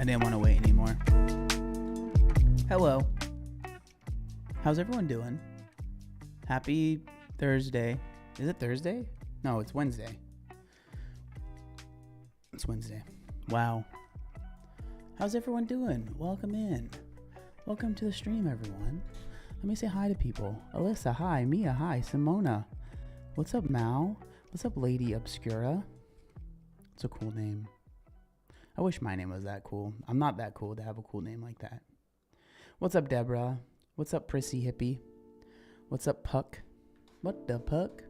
didn't want to wait anymore. Hello. How's everyone doing? Happy Thursday. Is it Thursday? No, it's Wednesday. It's Wednesday. Wow. How's everyone doing? Welcome in. Welcome to the stream, everyone. Let me say hi to people. Alyssa, hi. Mia, hi. Simona. What's up, Mal? What's up, Lady Obscura? It's a cool name. I wish my name was that cool. I'm not that cool to have a cool name like that. What's up, Deborah? What's up, Prissy Hippie? What's up, Puck? What the Puck?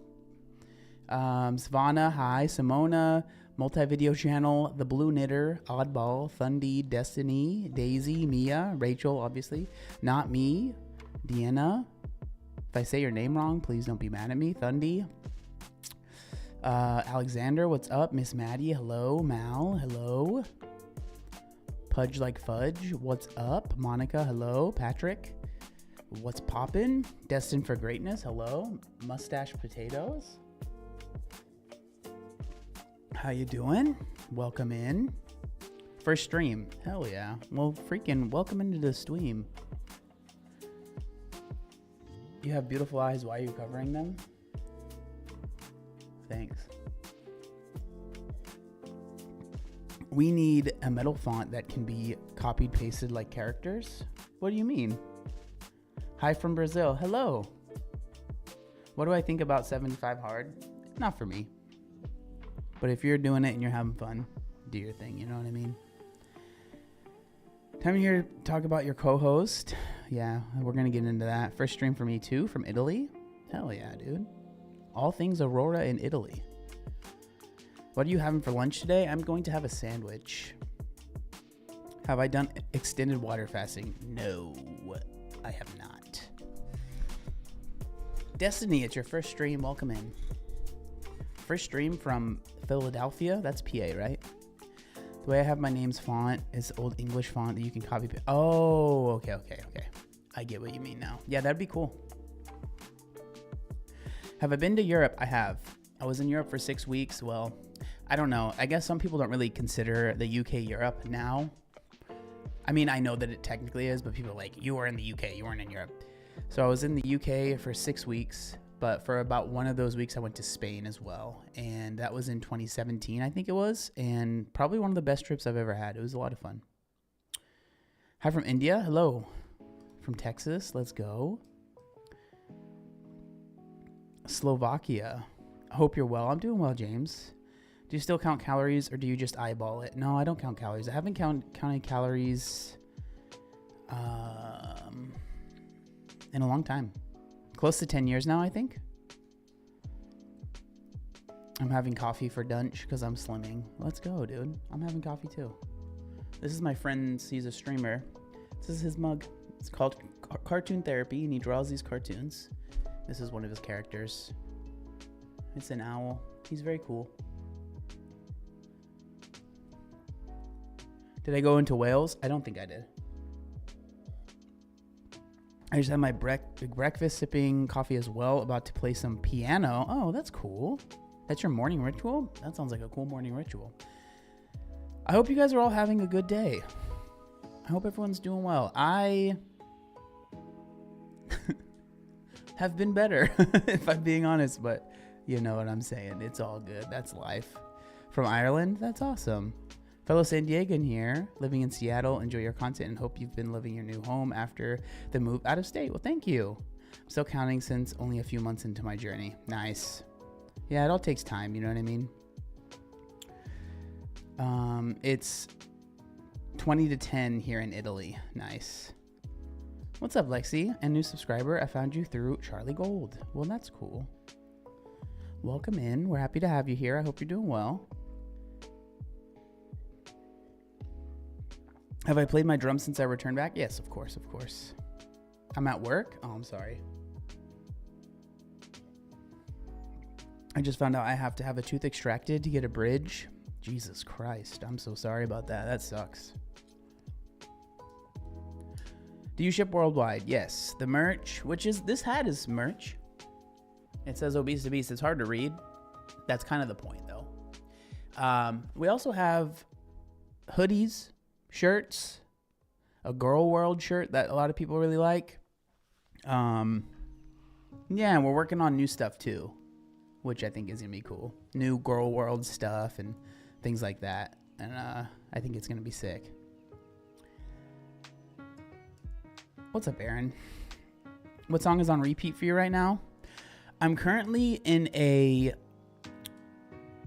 Savannah, hi. Simona, multi-video channel, The Blue Knitter, Oddball, Thundy, Destiny, Daisy, Mia, Rachel, obviously. Not me. Deanna. If I say your name wrong, please don't be mad at me. Thundy. Alexander, what's up? Miss Maddie, hello. Mal, hello. Pudge like fudge, what's up? Monica, hello. Patrick, what's poppin'? Destined for greatness, hello. Mustache potatoes, how you doing? Welcome in. First stream, hell yeah. Well, freaking welcome into the stream. You have beautiful eyes, why are you covering them? Thanks. We need a metal font that can be copied, pasted like characters. What do you mean? Hi from Brazil. Hello. What do I think about 75 hard? Not for me. But if you're doing it and you're having fun, do your thing. You know what I mean? Time here to talk about your co-host. Yeah, we're going to get into that. First stream for me too, from Italy. Hell yeah, dude. All things Aurora in Italy. What are you having for lunch today? I'm going to have a sandwich. Have I done extended water fasting? No, I have not. Destiny, it's your first stream. Welcome in. First stream from Philadelphia. That's PA, right? The way I have my name's font is old English font that you can copy. Oh, okay. I get what you mean now. Yeah, that'd be cool. Have I been to Europe? I have. I was in Europe for 6 weeks. Well, I don't know. I guess some people don't really consider the UK Europe now. I mean, I know that it technically is, but people are like, you were in the UK, you weren't in Europe. So I was in the UK for 6 weeks, but for about one of those weeks, I went to Spain as well. And that was in 2017, I think it was. And probably one of the best trips I've ever had. It was a lot of fun. Hi from India. Hello. From Texas. Let's go. Slovakia. I hope you're well. I'm doing well, James. Do you still count calories or do you just eyeball it? No, I don't count calories. I haven't counted calories in a long time. Close to 10 years now, I think. I'm having coffee for Dunch because I'm slimming. Let's go, dude. I'm having coffee too. This is my friend. He's a streamer. This is his mug. It's called Cartoon Therapy, and he draws these cartoons. This is one of his characters. It's an owl. He's very cool. Did I go into Wales? I don't think I did. I just had my breakfast sipping coffee as well. About to play some piano. Oh, that's cool. That's your morning ritual? That sounds like a cool morning ritual. I hope you guys are all having a good day. I hope everyone's doing well. I have been better, if I'm being honest, but you know what I'm saying. It's all good. That's life. From Ireland? That's awesome. Fellow San Diegan here, living in Seattle. Enjoy your content and hope you've been living your new home after the move out of state. Well, thank you. I'm still counting since only a few months into my journey. Nice. Yeah, it all takes time. You know what I mean? It's 20 to 10 here in Italy. Nice. What's up, Lexi? And new subscriber. I found you through Charlie Gold. Well, that's cool. Welcome in. We're happy to have you here. I hope you're doing well. Have I played my drums since I returned back? Yes, of course, of course. I'm at work? Oh, I'm sorry. I just found out I have to have a tooth extracted to get a bridge. Jesus Christ. I'm so sorry about that. That sucks. Do you ship worldwide? Yes. The merch, which is, this hat is merch. It says Obese to Beast. It's hard to read. That's kind of the point, though. We also have hoodies, shirts, a Girl World shirt that a lot of people really like. Yeah, we're working on new stuff too, which I think is gonna be cool. New Girl World stuff and things like that, and I think it's gonna be sick. What's up, Aaron? What song is on repeat for you right now? I'm currently in a...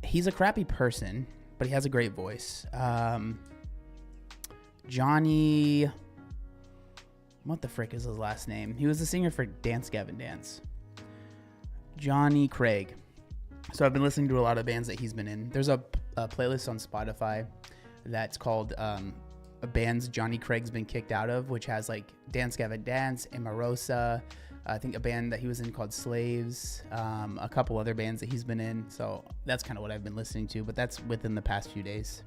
He's a crappy person, but he has a great voice. Johnny... What the frick is his last name? He was the singer for Dance Gavin Dance. Johnny Craig. So I've been listening to a lot of bands that he's been in. There's a playlist on Spotify that's called bands Johnny Craig's been kicked out of, which has like Dance Gavin Dance, Emarosa, I think a band that he was in called Slaves, a couple other bands that he's been in. So that's kind of what I've been listening to, but that's within the past few days.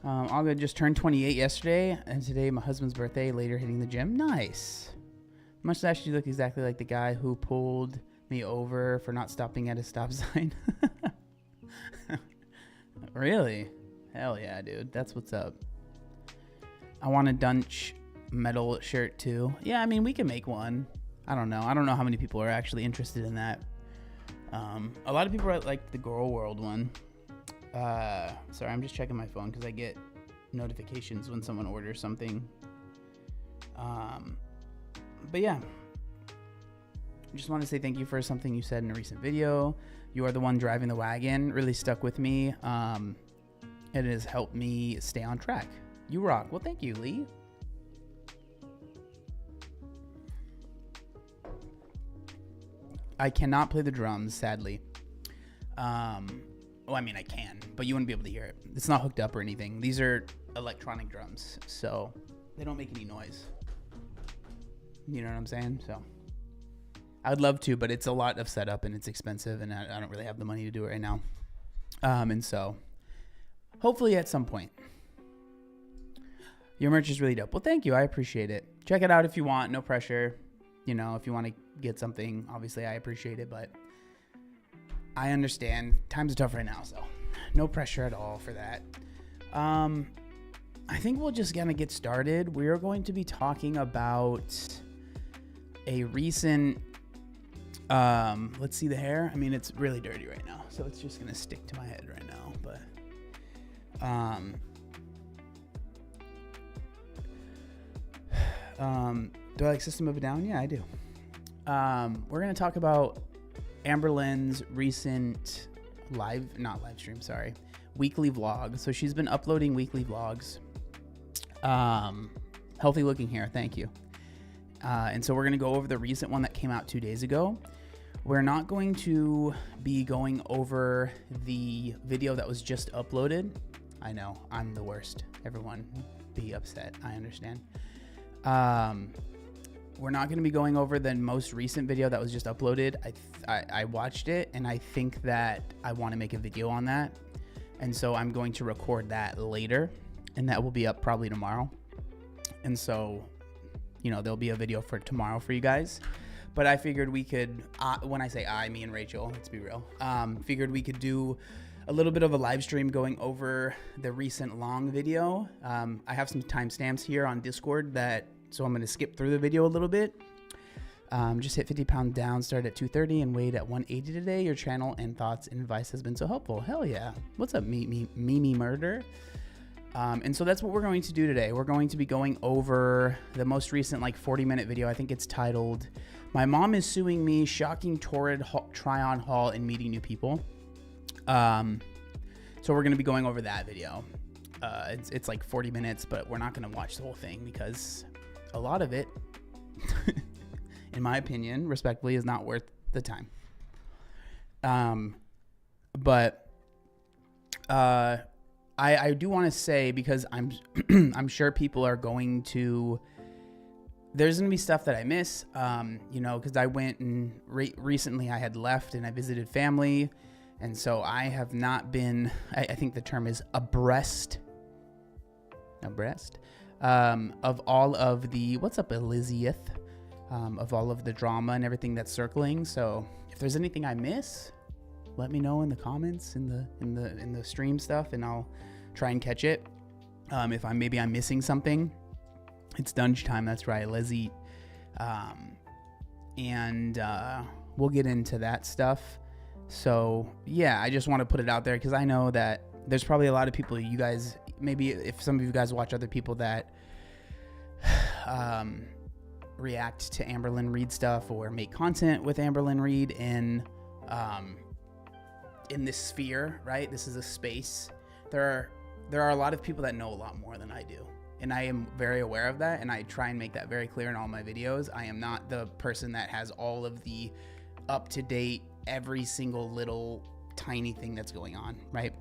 Olga just turned 28 yesterday, and today my husband's birthday, later hitting the gym. Nice. Mustache, you look exactly like the guy who pulled me over for not stopping at a stop sign. Really? Hell yeah, dude. That's what's up. I want a Dunch metal shirt too. Yeah, I mean, we can make one. I don't know how many people are actually interested in that. A lot of people are like the Girl World one. Sorry, I'm just checking my phone because I get notifications when someone orders something. But yeah, just want to say thank you for something you said in a recent video. You are the one driving the wagon. Really stuck with me. It has helped me stay on track. You rock. Well, thank you, Lee. I cannot play the drums, sadly. Well, I mean, I can, but you wouldn't be able to hear it. It's not hooked up or anything. These are electronic drums, so they don't make any noise. You know what I'm saying? So I would love to, but it's a lot of setup and it's expensive, and I don't really have the money to do it right now. And so hopefully at some point. Your merch is really dope. Well, thank you. I appreciate it. Check it out if you want. No pressure. You know, if you want to get something, obviously I appreciate it, but I understand times are tough right now, so no pressure at all for that. I think we'll just gonna get started. We are going to be talking about a recent, let's see the hair. I mean, it's really dirty right now, so it's just gonna stick to my head right now, but, do I like System of a Down? Yeah, I do. We're gonna talk about Amberlynn's recent weekly vlog. So she's been uploading weekly vlogs. Healthy looking hair, thank you. And so we're going to go over the recent one that came out 2 days ago. We're not going to be going over the video that was just uploaded. I know, I'm the worst. Everyone be upset, I understand. We're not going to be going over the most recent video that was just uploaded. I watched it, and I think that I want to make a video on that. And so I'm going to record that later, and that will be up probably tomorrow. And so, you know, there'll be a video for tomorrow for you guys. But I figured we could, when I say me and Rachel, let's be real, figured we could do a little bit of a live stream going over the recent long video. I have some timestamps here on Discord so I'm going to skip through the video a little bit. Just hit 50 pounds down, started at 230 and weighed at 180 today. Your channel and thoughts and advice has been so helpful. Hell yeah. What's up, Mimi Murder? And so that's what we're going to do today. We're going to be going over the most recent 40-minute video. I think it's titled, My Mom is Suing Me, Shocking Torrid Try-On Haul and Meeting New People. So we're going to be going over that video. It's like 40 minutes, but we're not going to watch the whole thing because a lot of it, in my opinion, respectfully, is not worth the time. But I do want to say, because I'm sure people are going to, there's going to be stuff that I miss, because I went and recently I had left and I visited family. And so I have not been, I think the term is abreast of all of the, what's up, Elizabeth, of all of the drama and everything that's circling. So if there's anything I miss, let me know in the comments in the stream stuff, and I'll try and catch it. If I'm missing something, it's Dunch time. That's right. Let's eat. And we'll get into that stuff. So yeah, I just want to put it out there because I know that there's probably a lot of people, you guys, maybe if some of you guys watch other people that react to Amberlynn Reid stuff or make content with Amberlynn Reid in this sphere, right? This is a space. There are a lot of people that know a lot more than I do. And I am very aware of that, and I try and make that very clear in all my videos. I am not the person that has all of the up-to-date, every single little tiny thing that's going on, right?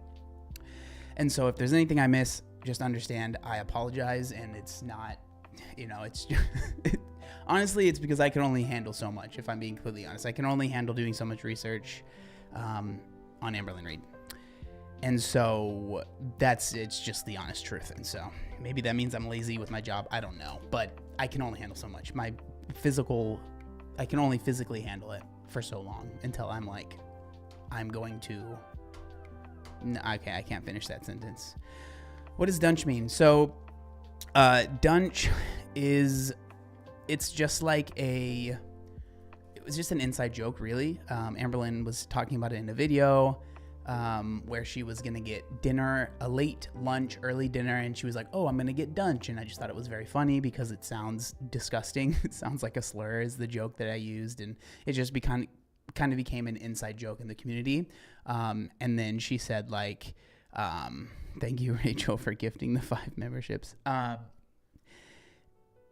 And so if there's anything I miss, just understand I apologize, and it's not, it's honestly, it's because I can only handle so much, if I'm being completely honest. I can only handle doing so much research on Amberlynn Reid. And so it's just the honest truth. And so maybe that means I'm lazy with my job. I don't know, but I can only handle so much. I can only physically handle it for so long until I'm like, okay, I can't finish that sentence. What does Dunch mean? So Dunch it's just like it was just an inside joke, really. Amberlynn was talking about it in a video where she was going to get dinner, a late lunch, early dinner, and she was like, oh, I'm going to get Dunch. And I just thought it was very funny because it sounds disgusting. It sounds like a slur is the joke that I used, and it just kind of became an inside joke in the community. And then she said, like, thank you, Rachel, for gifting the 5 memberships. Oh,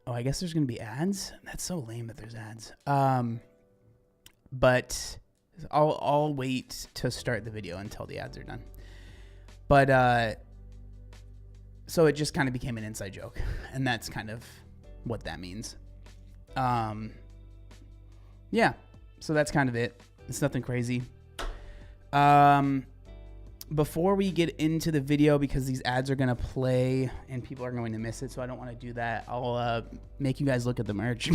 I guess there's going to be ads? That's so lame that there's ads. But I'll wait to start the video until the ads are done. But so it just kind of became an inside joke, and that's kind of what that means. Yeah, so that's kind of it. It's nothing crazy. Before we get into the video, because these ads are going to play and people are going to miss it, so I don't want to do that, I'll make you guys look at the merch.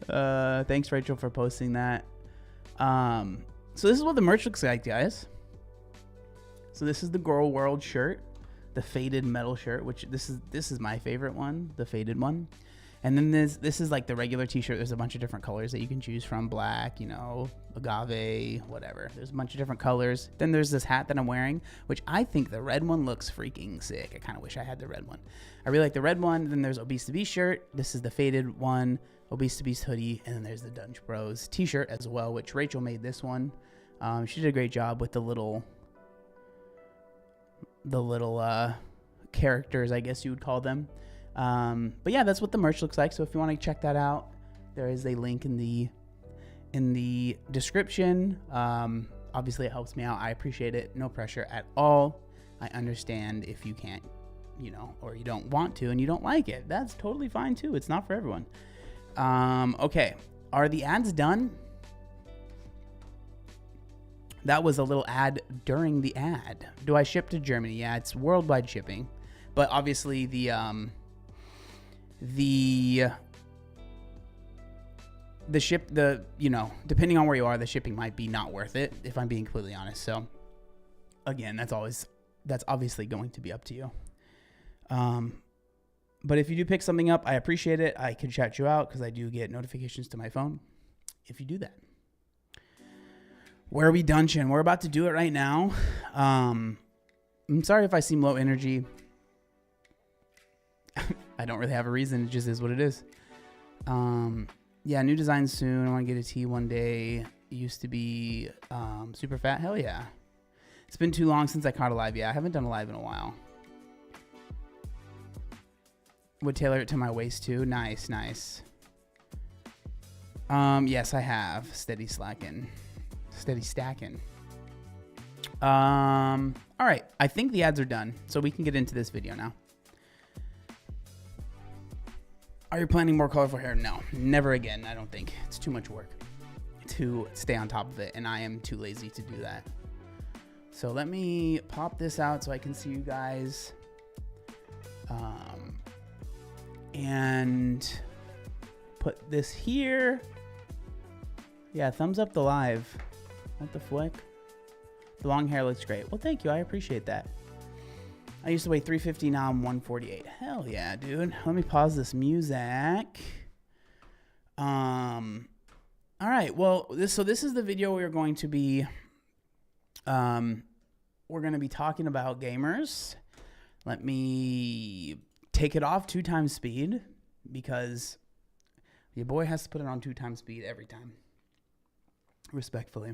Thanks, Rachel, for posting that. So this is what the merch looks like, guys. So this is the Girl World shirt, the faded metal shirt, which this is my favorite one, the faded one. And then this is like the regular t-shirt. There's a bunch of different colors that you can choose from. Black, agave, whatever. There's a bunch of different colors. Then there's this hat that I'm wearing, which I think the red one looks freaking sick. I kind of wish I had the red one. I really like the red one. Then there's Obese to Beast shirt. This is the faded one, Obese to Beast hoodie. And then there's the Dunch Bros t-shirt as well, which Rachel made this one. She did a great job with the little characters, I guess you would call them. But yeah, that's what the merch looks like. So if you want to check that out, there is a link in the description. Obviously it helps me out. I appreciate it. No pressure at all. I understand if you can't, or you don't want to and you don't like it. That's totally fine too. It's not for everyone. Okay. Are the ads done? That was a little ad during the ad. Do I ship to Germany? Yeah, it's worldwide shipping, but obviously the depending on where you are, the shipping might be not worth it, if I'm being completely honest. So again, that's obviously going to be up to you. But if you do pick something up, I appreciate it. I can shout you out because I do get notifications to my phone if you do that. Where are we dunching? We're about to do it right now. I'm sorry if I seem low energy. I don't really have a reason. It just is what it is. Yeah, new design soon. I want to get a tee one day. It used to be super fat. Hell yeah. It's been too long since I caught a live. Yeah, I haven't done a live in a while. Would tailor it to my waist too. Nice, nice. Yes, I have. Steady stacking. All right. I think the ads are done, so we can get into this video now. Are you planning more colorful hair? No, never again. I don't think. It's too much work to stay on top of it, and I am too lazy to do that. So let me pop this out so I can see you guys. And put this here. Yeah, thumbs up the live. What the flick? The long hair looks great. Well, thank you. I appreciate that. I used to weigh 350. Now I'm 148. Hell yeah, dude. Let me pause this music. All right. Well, this is the video we're going to be talking about gamers. Let me take it off 2x speed because your boy has to put it on 2x speed every time. Respectfully.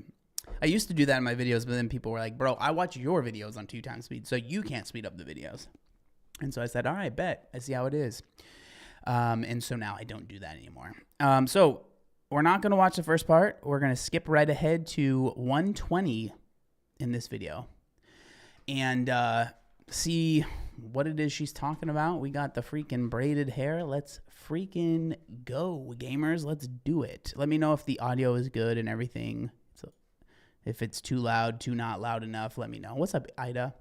I used to do that in my videos, but then people were like, bro, I watch your videos on 2x speed, so you can't speed up the videos. And so I said, all right, bet. I see how it is. And so now I don't do that anymore. So we're not going to watch the first part. We're going to skip right ahead to 120 in this video and see what it is she's talking about. We got the freaking braided hair. Let's freaking go, gamers. Let's do it. Let me know if the audio is good and everything. So if it's too loud, too not loud enough, let me know. What's up, Ida?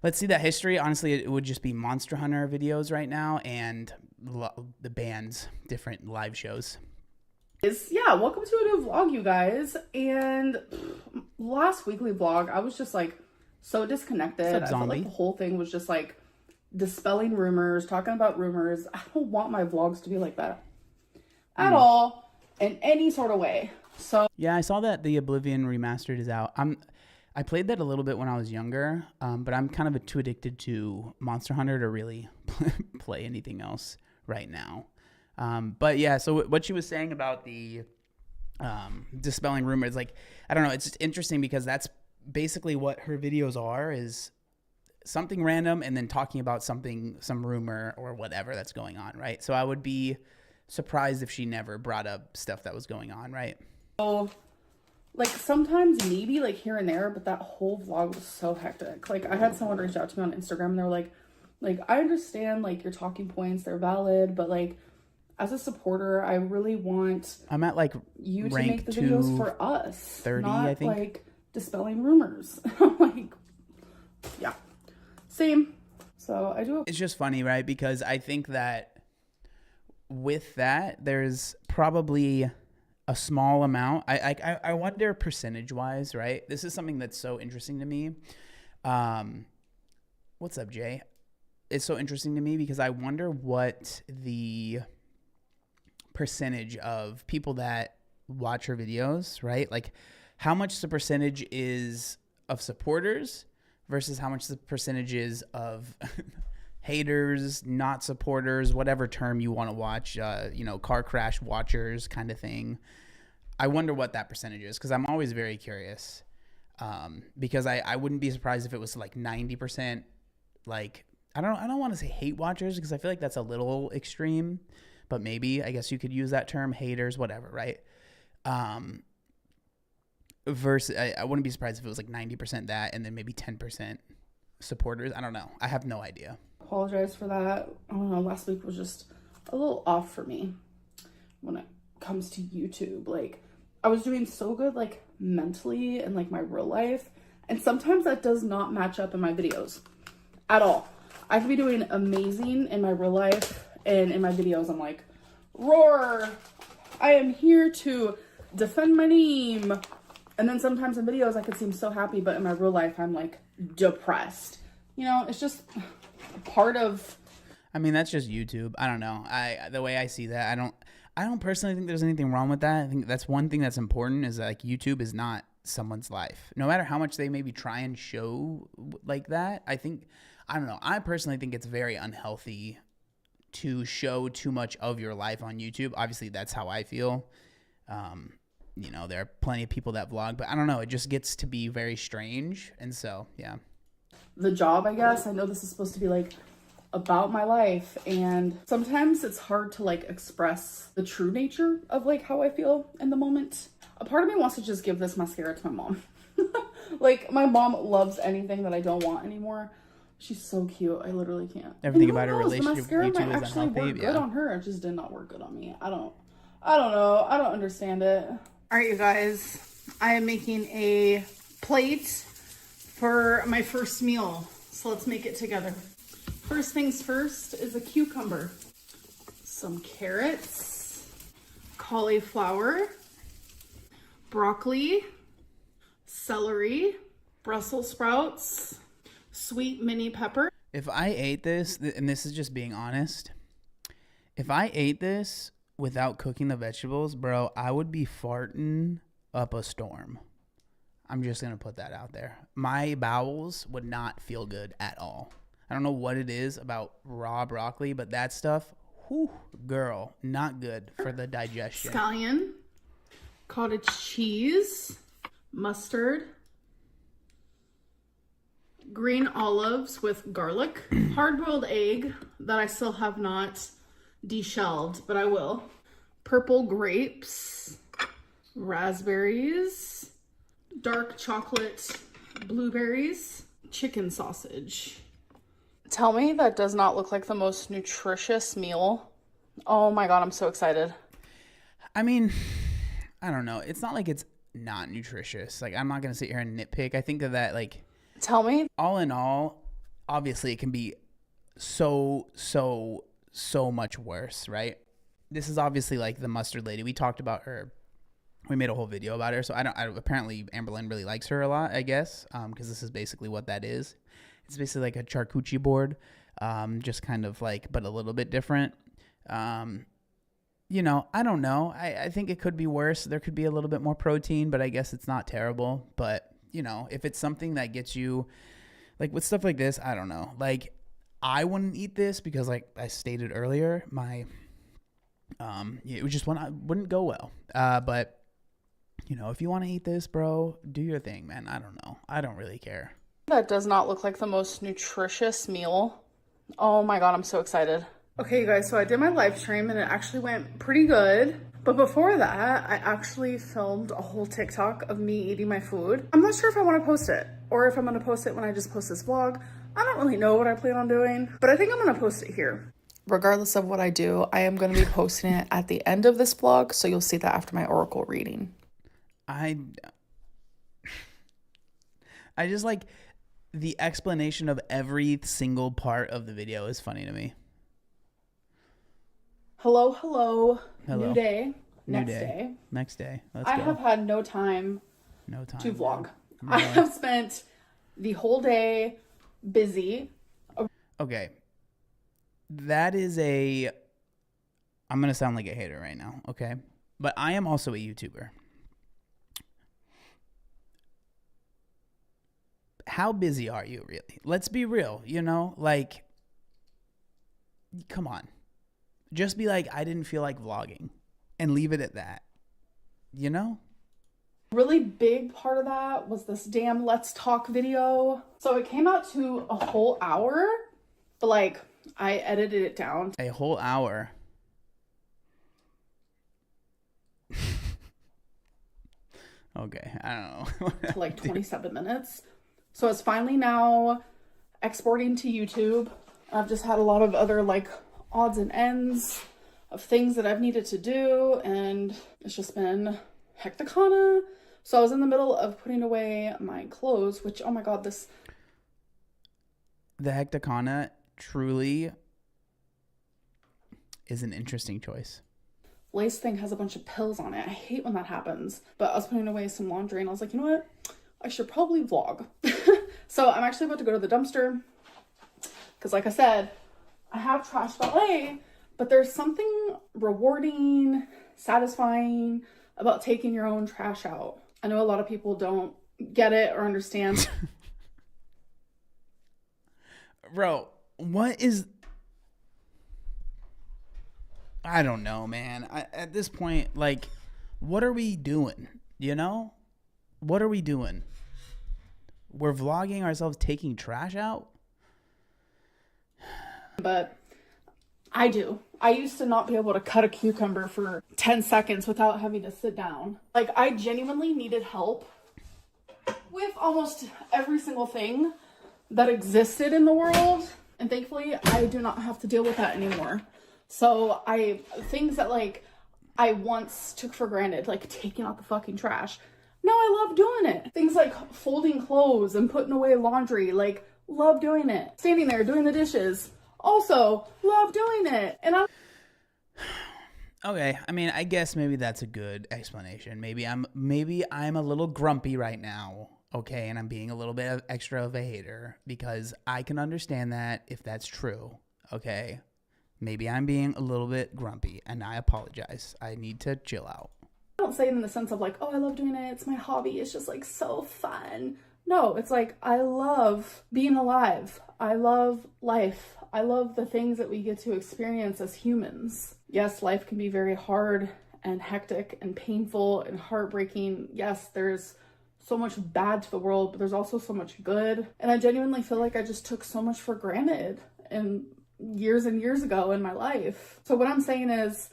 Let's see that history. Honestly, it would just be Monster Hunter videos right now and the band's different live shows. Yeah, welcome to a new vlog, you guys. And last weekly vlog, I was just like so disconnected. I felt like the whole thing was just like dispelling rumors, talking about rumors. I don't want my vlogs to be like that at all in any sort of way. So yeah, I saw that the Oblivion remastered is out. I played that a little bit when I was younger, but I'm kind of too addicted to Monster Hunter to really play anything else right now. But yeah, so what she was saying about the dispelling rumors, like, I don't know, it's just interesting because that's basically what her videos are, is something random and then talking about some rumor or whatever that's going on, right? So I would be surprised if she never brought up stuff that was going on, right? So, like, sometimes maybe, like, here and there, but that whole vlog was so hectic. Like, I had someone reach out to me on Instagram, and they were like, I understand, like, your talking points, they're valid, but, like, as a supporter, I really want I'm at, like, you to make the videos for us. 30, not, I think. Like, dispelling rumors. I'm like, yeah. Same. So, I do. It's just funny, right? Because I think that with that, there's probably a small amount. I wonder percentage wise, right? This is something that's so interesting to me. What's up, Jay? It's so interesting to me because I wonder what the percentage of people that watch her videos, right? Like how much the percentage is of supporters versus how much the percentage is of haters, not supporters, whatever term you want to watch, car crash watchers kind of thing. I wonder what that percentage is because I'm always very curious. Because I wouldn't be surprised if it was like 90%. Like I don't want to say hate watchers because I feel like that's a little extreme, but maybe I guess you could use that term, haters, whatever, right? Versus I wouldn't be surprised if it was like 90% that and then maybe 10% supporters. I don't know. I have no idea. Apologize for that. I don't know. Last week was just a little off for me when it comes to YouTube. Like I was doing so good, like mentally and like my real life. And sometimes that does not match up in my videos at all. I could be doing amazing in my real life and in my videos. I'm like, roar. I am here to defend my name. And then sometimes in videos I could seem so happy, but in my real life I'm like depressed. You know, it's just part of. I mean, that's just YouTube. I don't know. The way I see that, I don't personally think there's anything wrong with that. I think that's one thing that's important is that, like, YouTube is not someone's life. No matter how much they maybe try and show like that, I don't know. I personally think it's very unhealthy to show too much of your life on YouTube. Obviously, that's how I feel. There are plenty of people that vlog, but I don't know. It just gets to be very strange. And so, yeah. The job, I guess. I know this is supposed to be like about my life, and sometimes it's hard to like express the true nature of like how I feel in the moment. A part of me wants to just give this mascara to my mom. Like my mom loves anything that I don't want anymore. She's so cute. I literally can't. Everything about her relationship the mascara with YouTube might is actually unhealthy. work good on her. It just did not work good on me. I don't know. I don't understand it. All right, you guys. I am making a plate for my first meal. So let's make it together. First things first is a cucumber, some carrots, cauliflower, broccoli, celery, Brussels sprouts, sweet mini pepper. If I ate this, and this is just being honest, if I ate this without cooking the vegetables, bro, I would be farting up a storm. I'm just going to put that out there. My bowels would not feel good at all. I don't know what it is about raw broccoli, but that stuff, whew, girl, not good for the digestion. Scallion, cottage cheese, mustard, green olives with garlic, hard-boiled egg that I still have not deshelled, but I will. Purple grapes, raspberries, dark chocolate blueberries, chicken sausage. Tell me that does not look like the most nutritious meal. Oh my God, I'm so excited. I mean, I don't know. It's not like it's not nutritious. Like, I'm not going to sit here and nitpick. I think that, like, tell me. All in all, obviously it can be so much worse, right? This is obviously like the mustard lady. We talked about her. We made a whole video about her. So apparently Amberlynn really likes her a lot, I guess, because this is basically what that is. It's basically like a charcuterie board, just kind of like, but a little bit different. You know, I don't know. I think it could be worse. There could be a little bit more protein, but I guess it's not terrible. But, you know, if it's something that gets you, like with stuff like this, I don't know. Like, I wouldn't eat this because, like I stated earlier, it was just wouldn't go well. But, you know, if you want to eat this, bro, do your thing, man. I don't know. I don't really care. That does not look like the most nutritious meal. Oh my God, I'm so excited. Okay, you guys, so I did my live stream and it actually went pretty good. But before that, I actually filmed a whole TikTok of me eating my food. I'm not sure if I want to post it or if I'm going to post it when I just post this vlog. I don't really know what I plan on doing, but I think I'm going to post it here. Regardless of what I do, I am going to be posting it at the end of this vlog, so you'll see that after my oracle reading. I just like the explanation of every single part of the video is funny to me. Hello. New day. Next day. Next day. Let's I go. have had no time to vlog. No. I have spent the whole day busy. Okay. That is I'm going to sound like a hater right now, okay? But I am also a YouTuber. How busy are you really? Let's be real, you know? Like, come on. Just be like, I didn't feel like vlogging and leave it at that, you know? Really big part of that was this damn Let's Talk video. So it came out to a whole hour, but like I edited it down. A whole hour. Okay, I don't know. To like 27 minutes. So it's finally now exporting to YouTube. I've just had a lot of other like odds and ends of things that I've needed to do, and it's just been hecticana. So I was in the middle of putting away my clothes, which, oh my God, the hecticana truly is an interesting choice. lace thing has a bunch of pills on it. I hate when that happens. But I was putting away some laundry and I was like, you know what? I should probably vlog. So I'm actually about to go to the dumpster because, like I said, I have trash ballet, but there's something rewarding, satisfying about taking your own trash out. I know a lot of people don't get it or understand. Bro, what is... I don't know, man. At this point, like, what are we doing? You know? What are we doing? We're vlogging ourselves taking trash out? But I do. I used to not be able to cut a cucumber for 10 seconds without having to sit down. Like, I genuinely needed help with almost every single thing that existed in the world. And thankfully, I do not have to deal with that anymore. So things that like I once took for granted, like taking out the fucking trash. Now I love doing it. Things like folding clothes and putting away laundry, like love doing it. Standing there doing the dishes, also love doing it. And Okay, I mean, I guess maybe that's a good explanation. Maybe I'm a little grumpy right now, okay, and I'm being a little bit extra of a hater because I can understand that if that's true, okay? Maybe I'm being a little bit grumpy, and I apologize. I need to chill out. I don't say it in the sense of like, oh, I love doing it. It's my hobby. It's just like so fun. No, it's like I love being alive. I love life. I love the things that we get to experience as humans. Yes, life can be very hard and hectic and painful and heartbreaking. Yes, there's so much bad to the world, but there's also so much good. And I genuinely feel like I just took so much for granted and years ago in my life. So what I'm saying is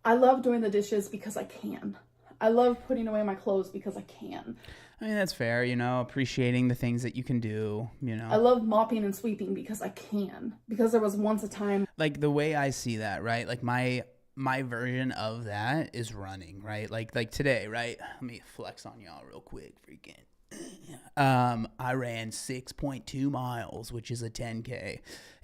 I love doing the dishes because I can. I love putting away my clothes because I can. I mean, that's fair, you know, appreciating the things that you can do, you know. I love mopping and sweeping because I can. Because there was once a time. Like the way I see that, right? Like my version of that is running, right? Like today, right? Let me flex on y'all real quick, freaking. I ran 6.2 miles, which is a 10K.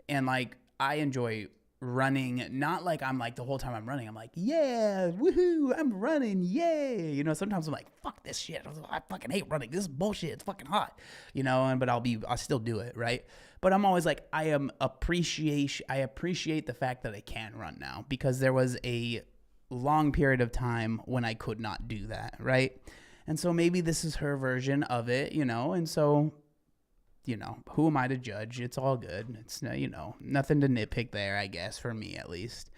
And like I enjoy running, not like I'm like the whole time I'm running I'm like, yeah, woohoo, I'm running, yay, you know. Sometimes I'm like, fuck this shit, I fucking hate running, this is bullshit, it's fucking hot, you know. And but I'll still do it, right? But I'm always like, I appreciate the fact that I can run now, because there was a long period of time when I could not do that, right? And so maybe this is her version of it, you know. And so, you know, who am I to judge? It's all good. It's, you know, nothing to nitpick there, I guess, for me at least.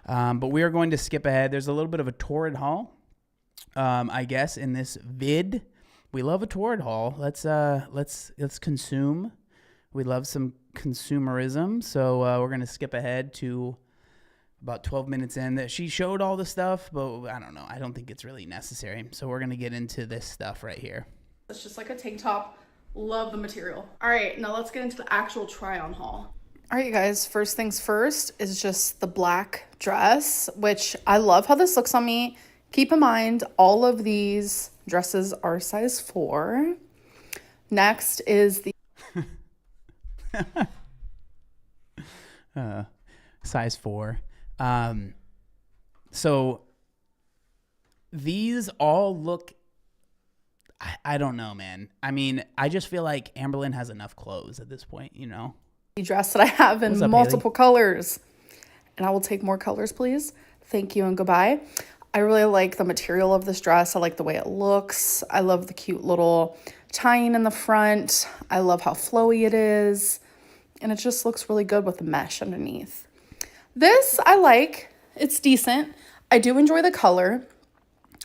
But we are going to skip ahead. There's a little bit of a torrid haul, I guess, in this vid. We love a torrid haul. Let's consume. We love some consumerism. So we're going to skip ahead to about 12 minutes in. That she showed all the stuff, but I don't know. I don't think it's really necessary. So we're going to get into this stuff right here. It's just like a tank top. Love the material. All right, now let's get into the actual try-on haul. All right, you guys, first things first is just the black dress, which I love how this looks on me. Keep in mind, all of these dresses are size 4. Next is the... size 4. So these all look... I don't know, man. I mean, I just feel like Amberlynn has enough clothes at this point, you know? Dress that I have in multiple colors. And I will take more colors, please. Thank you and goodbye. I really like the material of this dress. I like the way it looks. I love the cute little tying in the front. I love how flowy it is. And it just looks really good with the mesh underneath. This I like. It's decent. I do enjoy the color.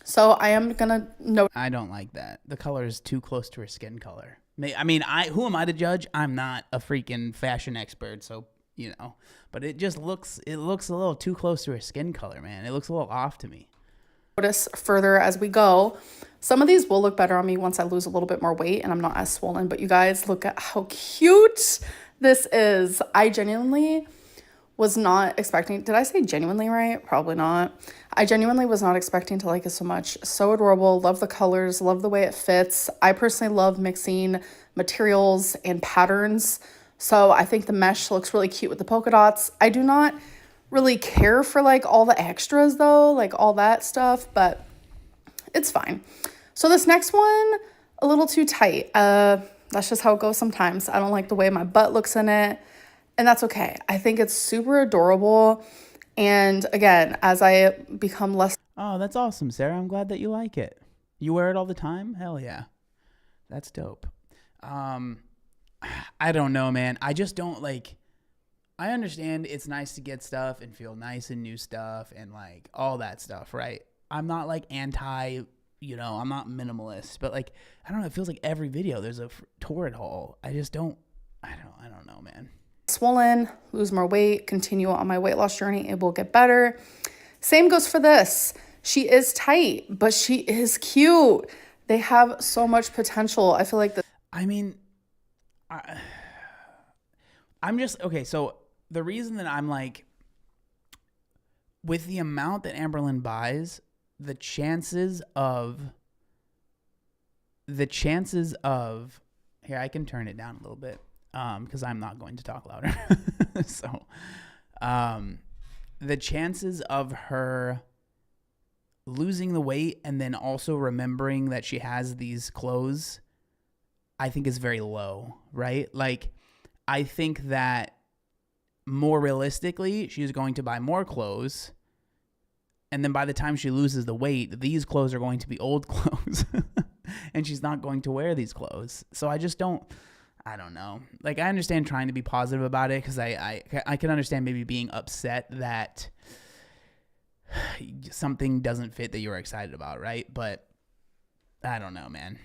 So I am going to note. I don't like that. The color is too close to her skin color. I mean, who am I to judge? I'm not a freaking fashion expert, so, you know. But it just looks a little too close to her skin color, man. It looks a little off to me. Notice further as we go. Some of these will look better on me once I lose a little bit more weight and I'm not as swollen. But you guys, look at how cute this is. I genuinely was not expecting, did I say genuinely right? Probably not. I genuinely was not expecting to like it so much. So adorable. Love the colors. Love the way it fits. I personally love mixing materials and patterns. So I think the mesh looks really cute with the polka dots. I do not really care for like all the extras though, like all that stuff, but it's fine. So this next one, a little too tight. That's just how it goes sometimes. I don't like the way my butt looks in it. And that's okay. I think it's super adorable. And again, as I become less... Oh, that's awesome, Sarah. I'm glad that you like it. You wear it all the time? Hell yeah. That's dope. I don't know, man. I just don't like... I understand it's nice to get stuff and feel nice and new stuff and like all that stuff, right? I'm not like anti, you know, I'm not minimalist. But like, I don't know. It feels like every video there's a torrid haul. I just don't... I don't know, man. Swollen, lose more weight, continue on my weight loss journey, it will get better. Same goes for this. She is tight, but she is cute. They have so much potential. I feel like I mean, I'm just, okay, so the reason that I'm like, with the amount that Amberlynn buys, the chances of, here, I can turn it down a little bit. Because I'm not going to talk louder. So, the chances of her losing the weight and then also remembering that she has these clothes I think is very low, right? Like, I think that more realistically, she's going to buy more clothes. And then by the time she loses the weight, these clothes are going to be old clothes. And she's not going to wear these clothes. So I don't know. Like, I understand trying to be positive about it because I can understand maybe being upset that something doesn't fit that you were excited about, right? But I don't know, man.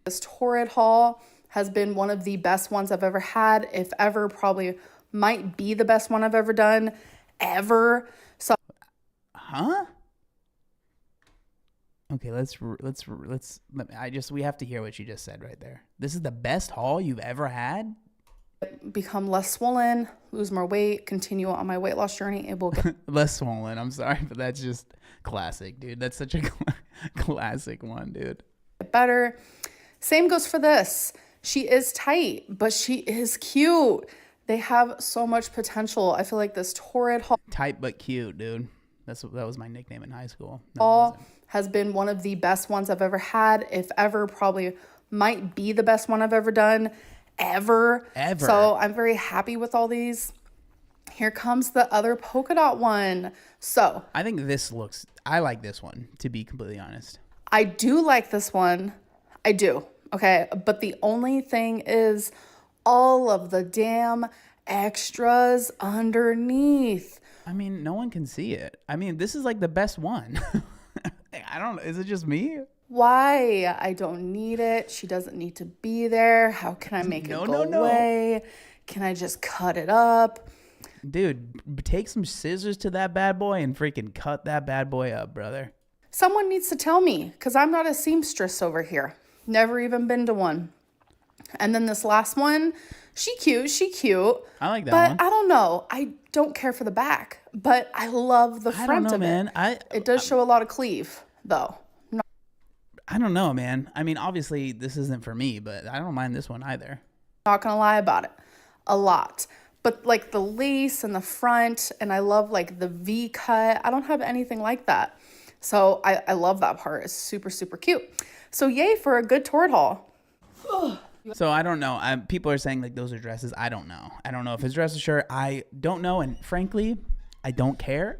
This Torrid haul has been one of the best ones I've ever had, if ever, probably might be the best one I've ever done, ever. So, Okay, we have to hear what you just said right there. This is the best haul you've ever had? Become less swollen, lose more weight, continue on my weight loss journey. It will get Less swollen. I'm sorry, but that's just classic, dude. That's such a classic one, dude. better. Same goes for this. She is tight, but she is cute. They have so much potential. I feel like this Torrid haul Tight but cute, dude. That was my nickname in high school. has been one of the best ones I've ever had, if ever, probably might be the best one I've ever done, ever. So I'm very happy with all these. Here comes the other polka dot one. So I think I like this one, to be completely honest. I do like this one. I do. Okay. But the only thing is all of the damn extras underneath. I mean, no one can see it. I mean, this is like the best one. I don't know. Is it just me? Why? I don't need it. She doesn't need to be there. How can I make it go away? Can I just cut it up? Dude, take some scissors to that bad boy and freaking cut that bad boy up, brother. Someone needs to tell me, because I'm not a seamstress over here. Never even been to one. And then this last one, she cute. I like that one. But I don't know. I don't care for the back, but I love the front of it. It does show a lot of cleave, though. I don't know, man. I mean, obviously, this isn't for me, but I don't mind this one either. Not gonna lie about it. A lot. But like the lace and the front, and I love like the V cut. I don't have anything like that. So I love that part. It's super, super cute. So yay for a good Torrid haul. So I don't know. People are saying like those are dresses. I don't know. I don't know if it's dress or shirt. I don't know. And frankly, I don't care.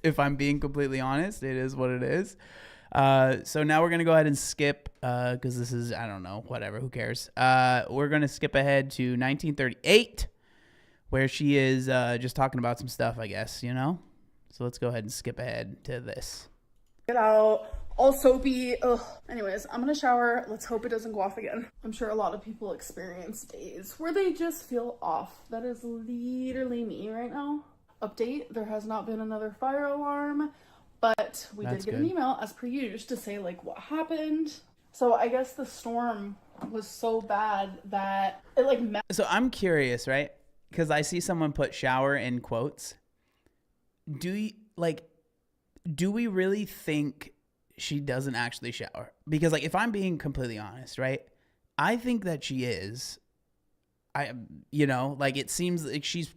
If I'm being completely honest, it is what it is. So now we're going to go ahead and skip, because this is, I don't know, whatever, who cares? We're going to skip ahead to 1938, where she is just talking about some stuff, I guess, you know? So let's go ahead and skip ahead to this. Get out. All soapy. Ugh. Anyways, I'm going to shower. Let's hope it doesn't go off again. I'm sure a lot of people experience days where they just feel off. That is literally me right now. Update. There has not been another fire alarm. But we did get an email, as per usual, just to say, like, what happened. So I guess the storm was so bad that it, like, So I'm curious, right? Because I see someone put shower in quotes. Do we really think she doesn't actually shower? Because, like, if I'm being completely honest, right? I think that she is. It seems like she's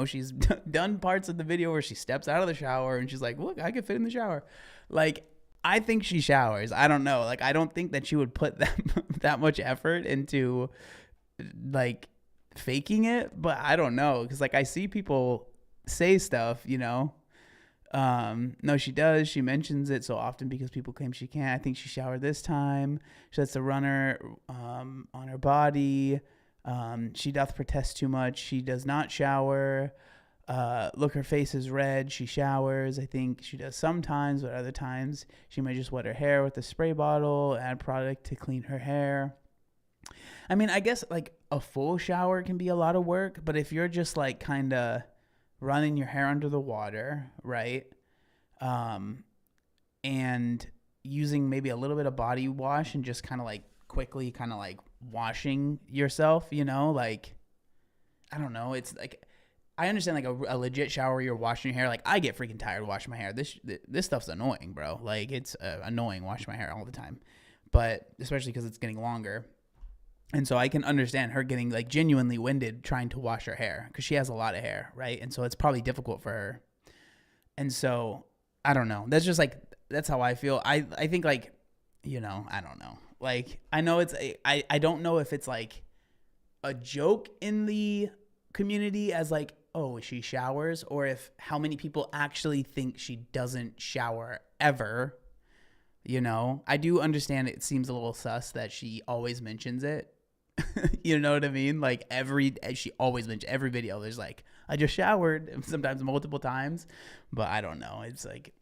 she's done parts of the video where she steps out of the shower and she's like, look, I can fit in the shower. Like, I think she showers. I don't know. Like, I don't think that she would put that much effort into, like, faking it, but I don't know. Cause like, I see people say stuff, you know, no, she does. She mentions it so often because people claim she can't. I think she showered this time. She lets the runner, on her body. She doth protest too much. She does not shower. Look, her face is red. She showers. I think she does sometimes, but other times she might just wet her hair with a spray bottle, add product to clean her hair. I mean, I guess like a full shower can be a lot of work, but if you're just like kind of running your hair under the water, right? And using maybe a little bit of body wash and just kind of like quickly kind of like washing yourself, you know, like, I don't know. It's like, I understand like a legit shower where you're washing your hair. Like, I get freaking tired washing my hair. This stuff's annoying, bro. Like, it's annoying washing my hair all the time, but especially because it's getting longer. And so I can understand her getting like genuinely winded trying to wash her hair because she has a lot of hair, right? And so it's probably difficult for her. And so I don't know. That's just like, that's how I feel. I think like, you know, I don't know. Like, I know I don't know if it's like a joke in the community as like, oh, she showers, or if how many people actually think she doesn't shower ever. You know, I do understand it seems a little sus that she always mentions it. You know what I mean? Like she always mentions every video. There's like, I just showered, sometimes multiple times, but I don't know. It's like,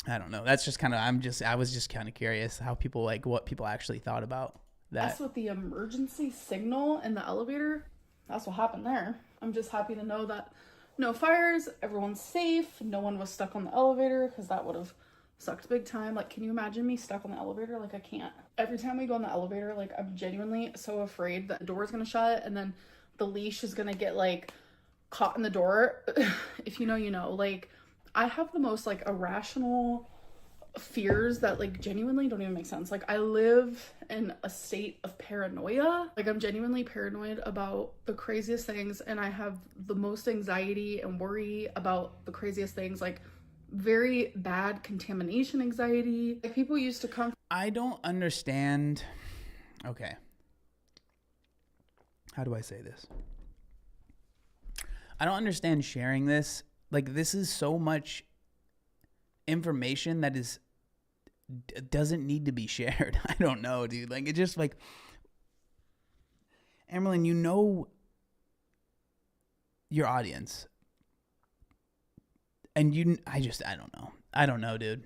I don't know. That's just kind of, I was just kind of curious how people like what people actually thought about that. That's with the emergency signal in the elevator. That's what happened there. I'm just happy to know that no fires, everyone's safe, no one was stuck on the elevator, because that would have sucked big time. Like, can you imagine me stuck on the elevator? Like, I can't. Every time we go in the elevator, like, I'm genuinely so afraid that the door is gonna shut and then the leash is gonna get like caught in the door. If you know, you know. Like, I have the most like irrational fears that like genuinely don't even make sense. Like, I live in a state of paranoia. Like, I'm genuinely paranoid about the craziest things, and I have the most anxiety and worry about the craziest things. Like, very bad contamination anxiety. Like, people used to come. I don't understand. Okay. How do I say this? I don't understand sharing this. Like, this is so much information that doesn't need to be shared. I don't know, dude. Like, it just like, Amberlynn, you know your audience. And I don't know, dude.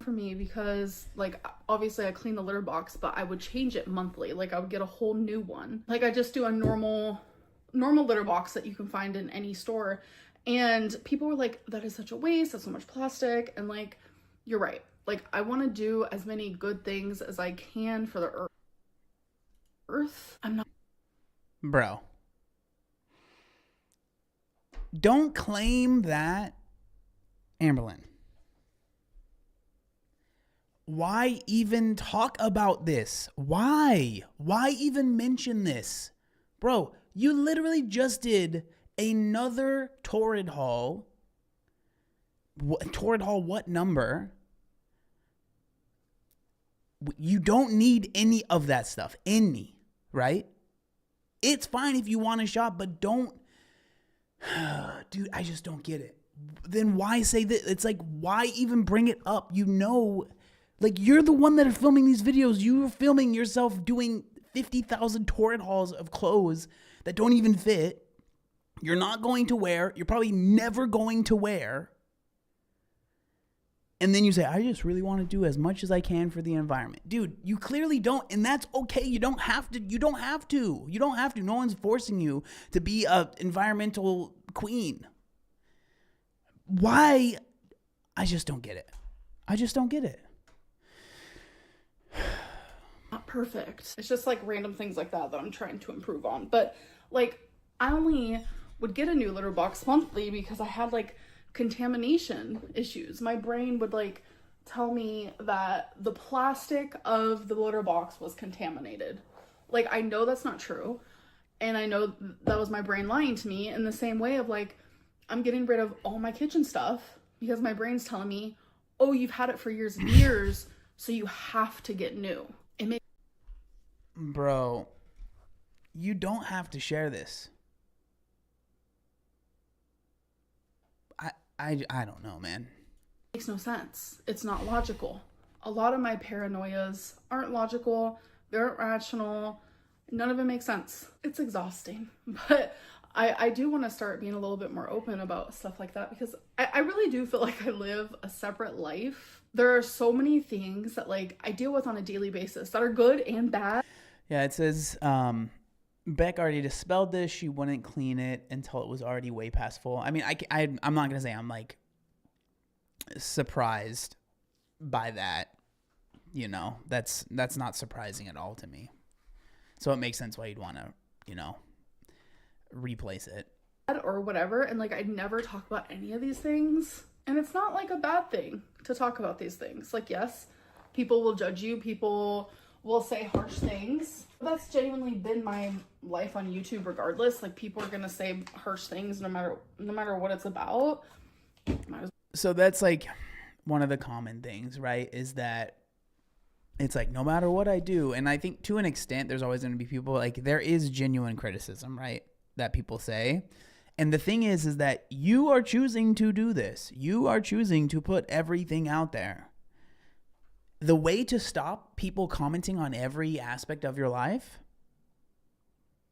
For me, because like, obviously I clean the litter box, but I would change it monthly. Like, I would get a whole new one. Like, I just do a normal litter box that you can find in any store. And people were like, that is such a waste, that's so much plastic. And like, you're right. Like, I want to do as many good things as I can for the earth. I'm not. Bro. Don't claim that, Amberlynn. Why even talk about this? Why? Why even mention this? Bro, you literally just did another torrid haul. Torrid haul what number? You don't need any of that stuff. Any, right? It's fine if you want to shop, but don't. Dude, I just don't get it. Then why say that? It's like, why even bring it up? You know, like, you're the one that are filming these videos. You're filming yourself doing 50,000 torrid hauls of clothes that don't even fit. You're not going to wear. You're probably never going to wear. And then you say, I just really want to do as much as I can for the environment. Dude, you clearly don't. And that's okay. You don't have to. You don't have to. You don't have to. No one's forcing you to be an environmental queen. Why? I just don't get it. I just don't get it. Not perfect. It's just like random things like that I'm trying to improve on. But like, I only would get a new litter box monthly because I had like contamination issues. My brain would like tell me that the plastic of the litter box was contaminated. Like, I know that's not true, and I know that was my brain lying to me, in the same way of like, I'm getting rid of all my kitchen stuff because my brain's telling me, oh, you've had it for years and years, so you have to get new. Bro, you don't have to share this. I don't know, man. Makes no sense. It's not logical. A lot of my paranoias aren't logical. They aren't rational. None of it makes sense. It's exhausting. But I do want to start being a little bit more open about stuff like that, because I really do feel like I live a separate life. There are so many things that like I deal with on a daily basis that are good and bad. Yeah, it says Beck already dispelled this. She wouldn't clean it until it was already way past full. I mean, I'm not going to say I'm like surprised by that. You know, that's not surprising at all to me. So it makes sense why you'd want to, you know, replace it. Or whatever. And like, I never talk about any of these things. And it's not like a bad thing to talk about these things. Like, yes, people will judge you. People will say harsh things. That's genuinely been my life on YouTube regardless. Like, people are gonna say harsh things no matter what it's about. So that's like one of the common things, right? Is that It's like, no matter what I do. And I think to an extent, there's always going to be people like, there is genuine criticism, right? That people say. And the thing is that you are choosing to do this. You are choosing to put everything out there. The way to stop people commenting on every aspect of your life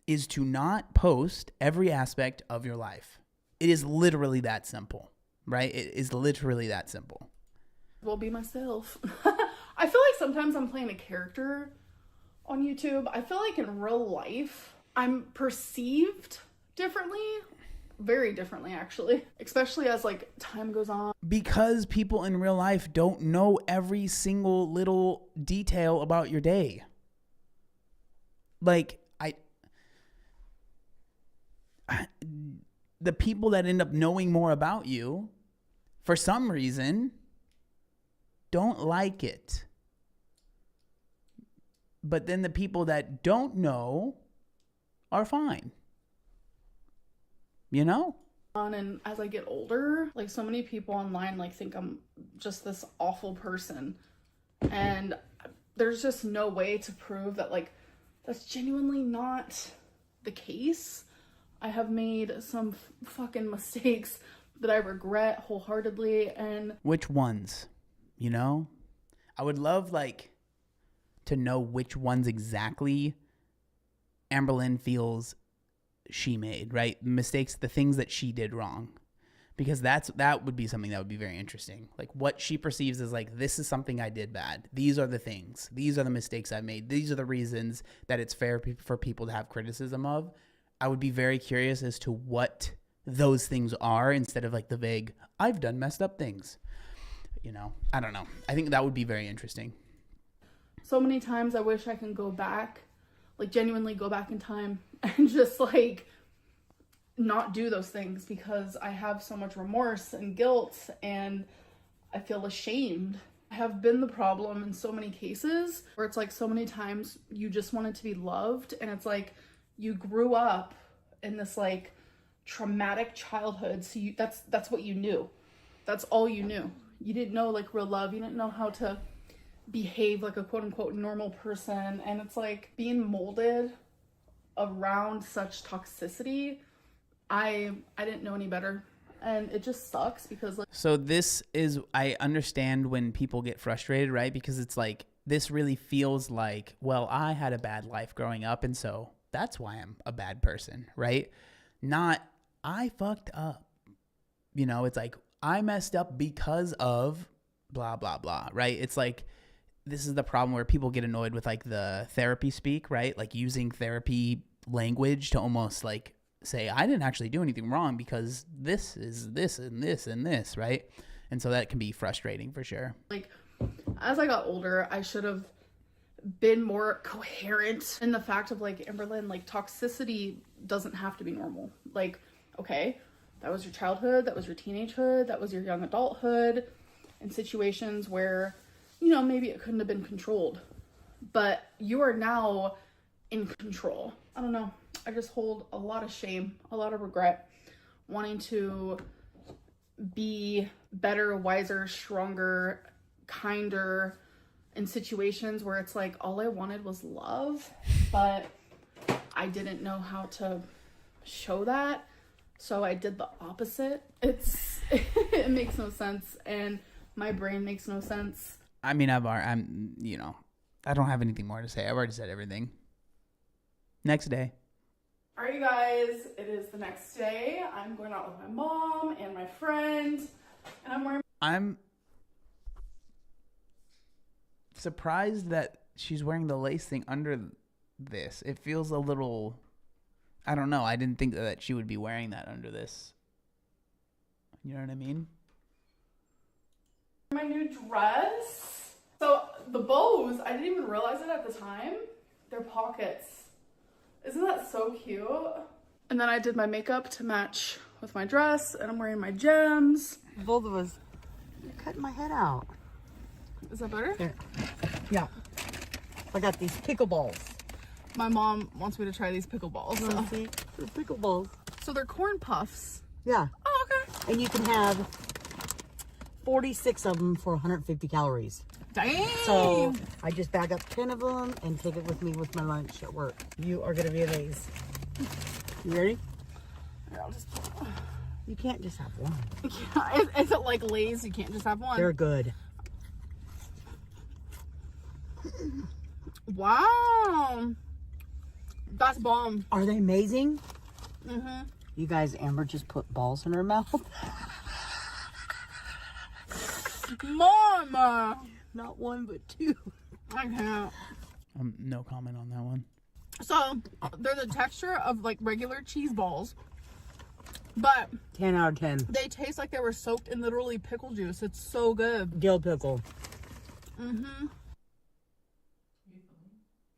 is to not post every aspect of your life. It is literally that simple, right? It is literally that simple. Well, be myself. I feel like sometimes I'm playing a character on YouTube. I feel like in real life, I'm perceived differently. Very differently, actually. Especially as, like, time goes on. Because people in real life don't know every single little detail about your day. Like, the people that end up knowing more about you, for some reason, don't like it. But then the people that don't know are fine. You know? And as I get older, like, so many people online, like, think I'm just this awful person. And there's just no way to prove that, like, that's genuinely not the case. I have made some fucking mistakes that I regret wholeheartedly. And which ones? You know? I would love, like, to know which ones exactly Amberlynn feels she made, right? Mistakes, the things that she did wrong. Because that would be something that would be very interesting. Like, what she perceives as, like, this is something I did bad. These are the things. These are the mistakes I made. These are the reasons that it's fair for people to have criticism of. I would be very curious as to what those things are, instead of, like, the vague, I've done messed up things. You know, I don't know. I think that would be very interesting. So many times I wish I can go back, like, genuinely go back in time and just, like, not do those things, because I have so much remorse and guilt and I feel ashamed. I have been the problem in so many cases where it's like, so many times you just wanted to be loved, and it's like you grew up in this, like, traumatic childhood, so that's what you knew. That's all you knew. You didn't know, like, real love. You didn't know how to behave like a quote-unquote normal person. And it's like being molded around such toxicity. I didn't know any better, and it just sucks because, like, so this is, I understand when people get frustrated, right? Because it's like, this really feels like, well, I had a bad life growing up, and so that's why I'm a bad person, right? Not, I fucked up. You know, it's like, I messed up because of blah, blah, blah, right? It's like, this is the problem where people get annoyed with, like, the therapy speak, right? Like, using therapy language to almost, like, say, I didn't actually do anything wrong because this is this and this and this, right? And so that can be frustrating for sure. Like, as I got older, I should have been more coherent in the fact of, like, Amberlynn, like, toxicity doesn't have to be normal. Like, okay, that was your childhood, that was your teenagehood, that was your young adulthood, in situations where, you know, maybe it couldn't have been controlled, but you are now in control. I don't know. I just hold a lot of shame, a lot of regret, wanting to be better, wiser, stronger, kinder in situations where it's like, all I wanted was love, but I didn't know how to show that. So I did the opposite. It makes no sense, and my brain makes no sense. I mean, you know, I don't have anything more to say. I've already said everything. Next day. All right, you guys, it is the next day. I'm going out with my mom and my friend, and I'm surprised that she's wearing the lace thing under this. It feels a little, I don't know. I didn't think that she would be wearing that under this. You know what I mean? My new dress. So the bows, I didn't even realize it at the time. They're pockets. Isn't that so cute? And then I did my makeup to match with my dress, and I'm wearing my gems. Both of us. You're cutting my head out. Is that better? There. Yeah. I got these pickleballs. My mom wants me to try these pickleballs. So. See? They're pickleballs. So they're corn puffs. Yeah. Oh, okay. And you can have 46 of them for 150 calories. Dang. So I just bag up 10 of them and take it with me with my lunch at work. You are going to be amazed. You ready? Here, I'll just... You can't just have one. Is it like Lay's? You can't just have one. They're good. Wow. That's bomb. Are they amazing? Mm-hmm. You guys, Amber just put balls in her mouth. Mama. Not one, but two. I can't. No comment on that one. So, they're the texture of like regular cheese balls, but 10 out of 10. they taste like they were soaked in literally pickle juice. It's so good. Dill pickle. Mm-hmm.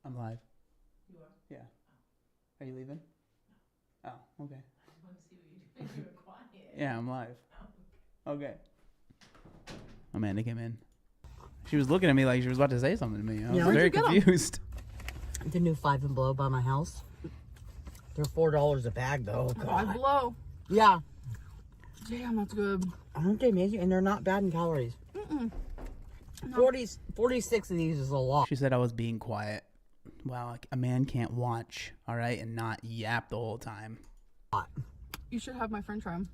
I'm live. You are? Yeah. Are you leaving? Oh, okay. I want to see what you're doing. You're quiet. Yeah, I'm live. Okay. Amanda came in. She was looking at me like she was about to say something to me. I was Yeah. very Where'd you get 'em? confused. The new Five and Below by my house. They're $4 a bag, though. Five God. Below. Yeah. Damn, that's good. Aren't they amazing? And they're not bad in calories. Mm-mm. No. 46 of these is a lot. She said I was being quiet. Wow, like, a man can't watch, all right, and not yap the whole time. You should have my friend try 'em.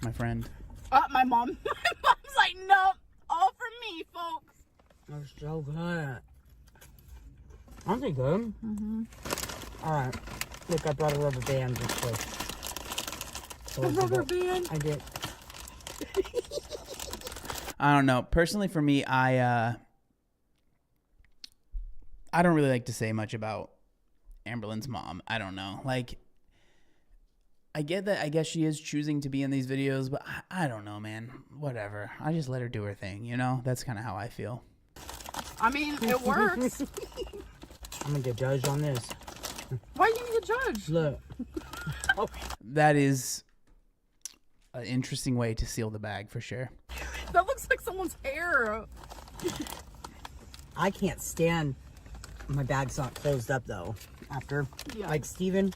My friend. My mom. My mom's like, no, all for me, folks. They're so good. Aren't they good? Mm-hmm. All right. Look, I brought a rubber band just for... A rubber band. I did. I don't know. Personally, for me, I don't really like to say much about Amberlynn's mom. I don't know. Like, I get that. I guess she is choosing to be in these videos, but I don't know, man. Whatever. I just let her do her thing, you know? That's kind of how I feel. I mean, it works. I'm going to get judged on this. Why are you gonna get judged? Look. Oh. That is an interesting way to seal the bag for sure. That looks like someone's hair. I can't stand my bag's not closed up, though. After. Yeah. Like Steven,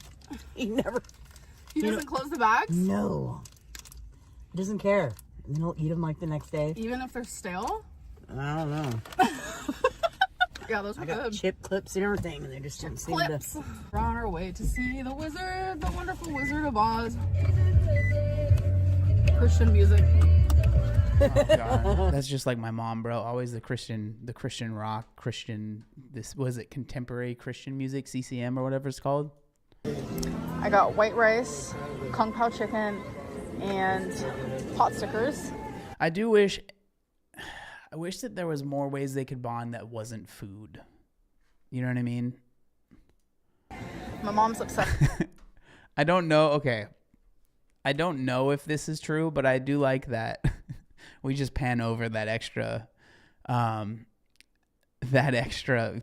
he never... He doesn't close the bags? No. He doesn't care. And then he'll eat them like the next day. Even if they're stale? I don't know. Yeah, those were I got good. chip clips and everything, and they just didn't seem to... Clips. We're on our way to see the wizard, the wonderful Wizard of Oz. Christian music. Oh, God. That's just like my mom, bro. Always the Christian rock, this was it contemporary Christian music, CCM or whatever it's called. I got white rice, kung pao chicken, and pot stickers. I wish that there was more ways they could bond that wasn't food. You know what I mean? My mom's upset. I don't know. Okay. I don't know if this is true, but I do like that we just pan over that extra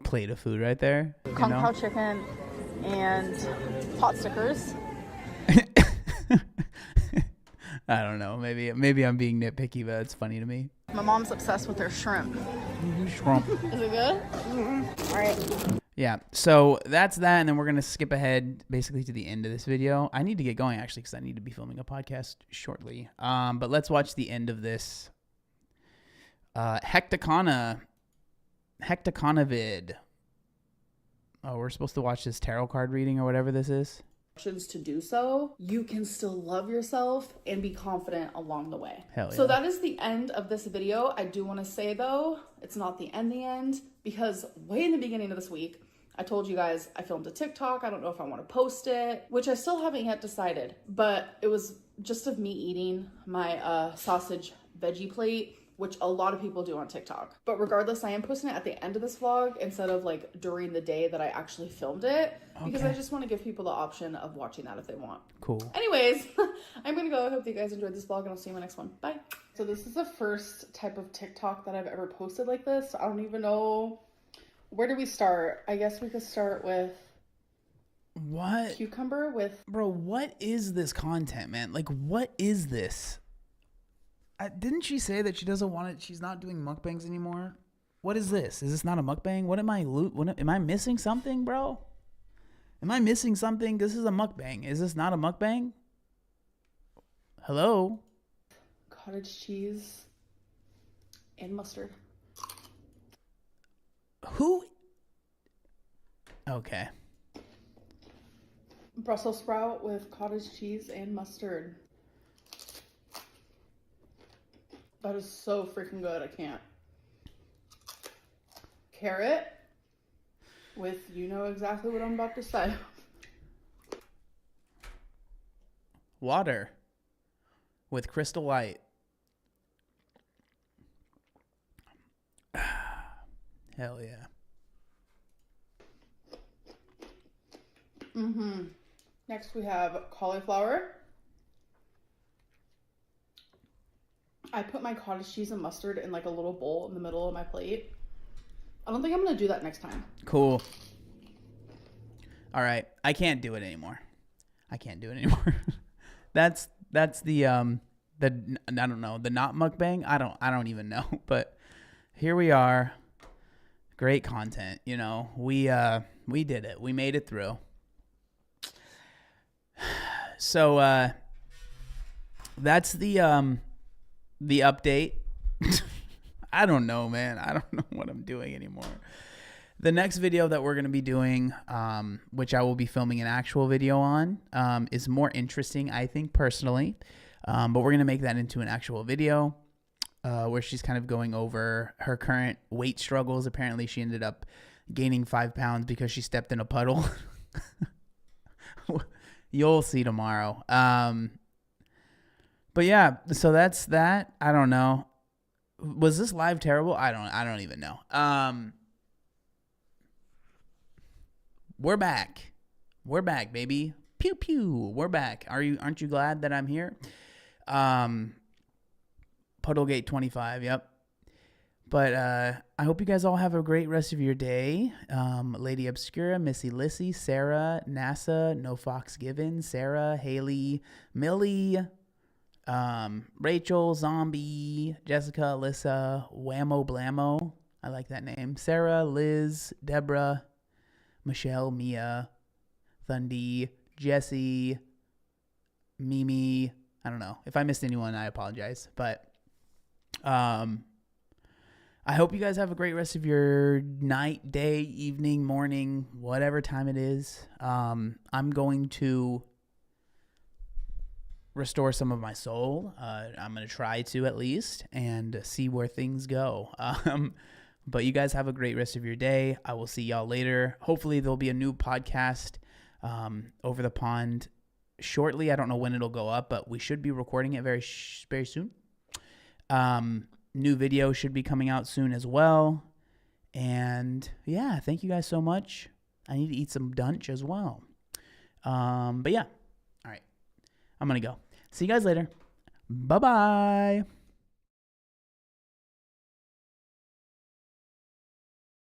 plate of food right there. Kung pao chicken and pot stickers. I don't know. Maybe I'm being nitpicky, but it's funny to me. My mom's obsessed with their shrimp. Shrimp. Is it good? All right. Yeah, so that's that, and then we're going to skip ahead basically to the end of this video. I need to get going, actually, because I need to be filming a podcast shortly. But let's watch the end of this Hectacona vid. Oh, we're supposed to watch this tarot card reading or whatever this is? To do so, you can still love yourself and be confident along the way. Hell yeah. So that is the end of this video. I do want to say though, it's not the end, because way in the beginning of this week, I told you guys I filmed a TikTok. I don't know if I want to post it, which I still haven't yet decided, but it was just of me eating my sausage veggie plate, which a lot of people do on TikTok. But regardless, I am posting it at the end of this vlog instead of like during the day that I actually filmed it, because I just want to give people the option of watching that if they want. Cool. Anyways, I'm gonna go. I hope you guys enjoyed this vlog, and I'll see you in my next one. Bye. So this is the first type of TikTok that I've ever posted like this. I don't even know, where do we start? I guess we could start with What? cucumber with... Bro, what is this content, man? Like, what is this? Didn't she say that she doesn't want it? She's not doing mukbangs anymore. What is this? Is this not a mukbang? Am I missing something, bro? Am I missing something? This is a mukbang. Is this not a mukbang? Hello? cottage cheese and mustard. Who? Okay. Brussels sprout with cottage cheese and mustard. That is so freaking good. I can't. Carrot with, you know exactly what I'm about to say. Water with Crystal Light. Hell yeah. Next we have cauliflower. I put my cottage cheese and mustard in like a little bowl in the middle of my plate. I don't think I'm going to do that next time. Cool. All right. I can't do it anymore. That's the I don't know, the not mukbang. I don't even know, but here we are. Great content, you know. We did it. We made it through. So that's the update. I don't know, man. I don't know what I'm doing anymore. The next video that we're going to be doing, which I will be filming an actual video on, is more interesting, I think, personally. But we're going to make that into an actual video where she's kind of going over her current weight struggles. Apparently, she ended up gaining 5 pounds because she stepped in a puddle. You'll see tomorrow. But yeah, so that's that. I don't know. Was this live terrible? I don't even know. We're back. We're back, baby. Pew pew. We're back. Aren't you glad that I'm here? Puddlegate 25, yep. But I hope you guys all have a great rest of your day. Lady Obscura, Missy Lissy, Sarah, NASA, No Fox Given, Sarah, Haley, Millie, Rachel, Zombie, Jessica, Alyssa, Whammo Blammo. I like that name. Sarah, Liz, Deborah, Michelle, Mia, Thundy, Jesse, Mimi. I don't know. If I missed anyone, I apologize. But I hope you guys have a great rest of your night, day, evening, morning, whatever time it is. I'm going to restore some of my soul. I'm going to try to at least and see where things go. But you guys have a great rest of your day. I will see y'all later. Hopefully there'll be a new podcast over the pond shortly. I don't know when it'll go up, but we should be recording it very soon. New video should be coming out soon as well. And yeah, thank you guys so much. I need to eat some Dunch as well. But yeah. All right. I'm going to go. See you guys later. Bye-bye.